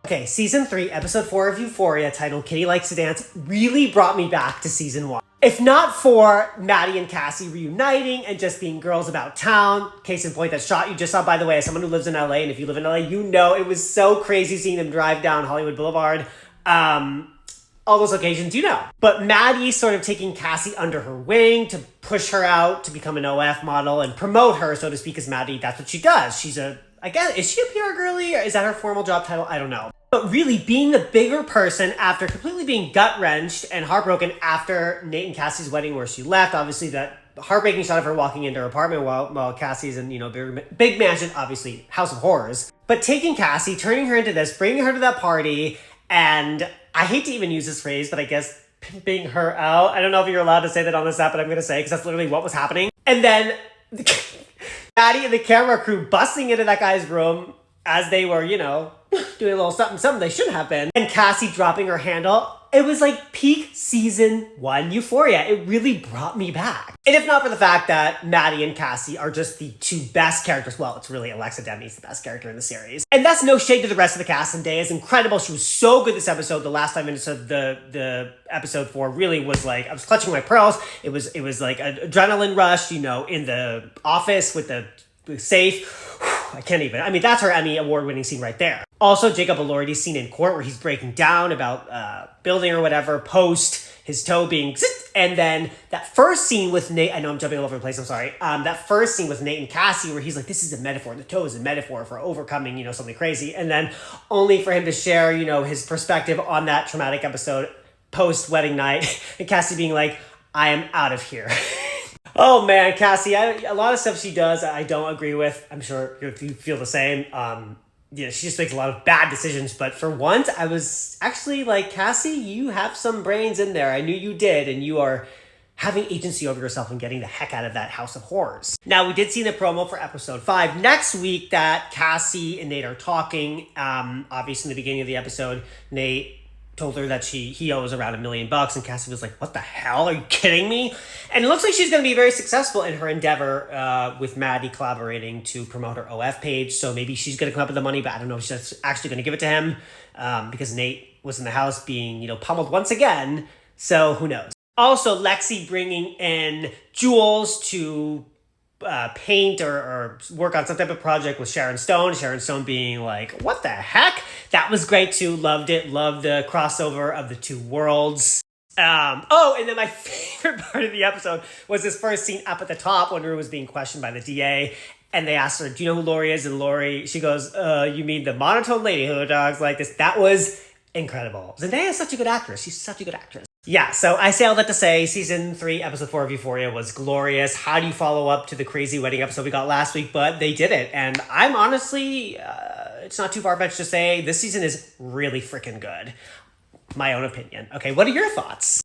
Okay, season 3, episode 4 of Euphoria, titled Kitty Likes to Dance, really brought me back to season 1. If not for Maddie and Cassie reuniting and just being girls about town, case in point, that shot you just saw, by the way, as someone who lives in LA, and if you live in LA, you know it was so crazy seeing them drive down Hollywood Boulevard. All those occasions, you know. But Maddie sort of taking Cassie under her wing to push her out to become an OF model and promote her, so to speak, as Maddie, that's what she does. She's I guess, is she a PR girly, or is that her formal job title? I don't know. But really, being the bigger person after completely being gut-wrenched and heartbroken after Nate and Cassie's wedding where she left, obviously that heartbreaking shot of her walking into her apartment while Cassie's in, big mansion, obviously, House of Horrors. But taking Cassie, turning her into this, bringing her to that party, and I hate to even use this phrase, but I guess pimping her out. I don't know if you're allowed to say that on this app, but I'm going to say it because that's literally what was happening. And then Maddie and the camera crew busting into that guy's room as they were, doing a little something they shouldn't have been. And Cassie dropping her handle. It was like peak season 1 Euphoria. It really brought me back. And if not for the fact that Maddie and Cassie are just the two best characters, well, it's really Alexa Demie's the best character in the series. And that's no shade to the rest of the cast, and Day is incredible. She was so good this episode. The last 5 minutes of the episode 4 really was like, I was clutching my pearls. It was like an adrenaline rush, in the office with the safe. I can't even. I mean, that's her Emmy award-winning scene right there. Also, Jacob Elordi's scene in court where he's breaking down about building or whatever, post his toe being... And then that first scene with Nate... I know I'm jumping all over the place, I'm sorry. That first scene with Nate and Cassie where he's like, this is a metaphor. The toe is a metaphor for overcoming, something crazy. And then only for him to share, his perspective on that traumatic episode post-wedding night. And Cassie being like, I am out of here. Oh man, Cassie, a lot of stuff she does I don't agree with. I'm sure you feel the same. She just makes a lot of bad decisions. But for once, I was actually like, Cassie, you have some brains in there. I knew you did, and you are having agency over yourself and getting the heck out of that House of Horrors. Now, we did see the promo for episode 5. Next week, that Cassie and Nate are talking. Obviously, in the beginning of the episode, Nate told her that he owes around $1 million, and Cassie was like, what the hell? Are you kidding me? And it looks like she's going to be very successful in her endeavor with Maddie collaborating to promote her OF page. So maybe she's going to come up with the money, but I don't know if she's actually going to give it to him because Nate was in the house being, pummeled once again. So who knows? Also, Lexi bringing in Jules to paint or work on some type of project with Sharon Stone. Sharon Stone being like, what the heck? That was great too. Loved it. Loved the crossover of the two worlds. And then my favorite part of the episode was this first scene up at the top when Rue was being questioned by the DA. And they asked her, do you know who Lori is? And Lori, she goes, you mean the monotone lady who talks like this? That was incredible. Zendaya is such a good actress. She's such a good actress. Yeah, so I say all that to say, season 3, episode 4 of Euphoria was glorious. How do you follow up to the crazy wedding episode we got last week? But they did it. And I'm honestly, it's not too far-fetched to say this season is really freaking good. My own opinion. Okay, what are your thoughts?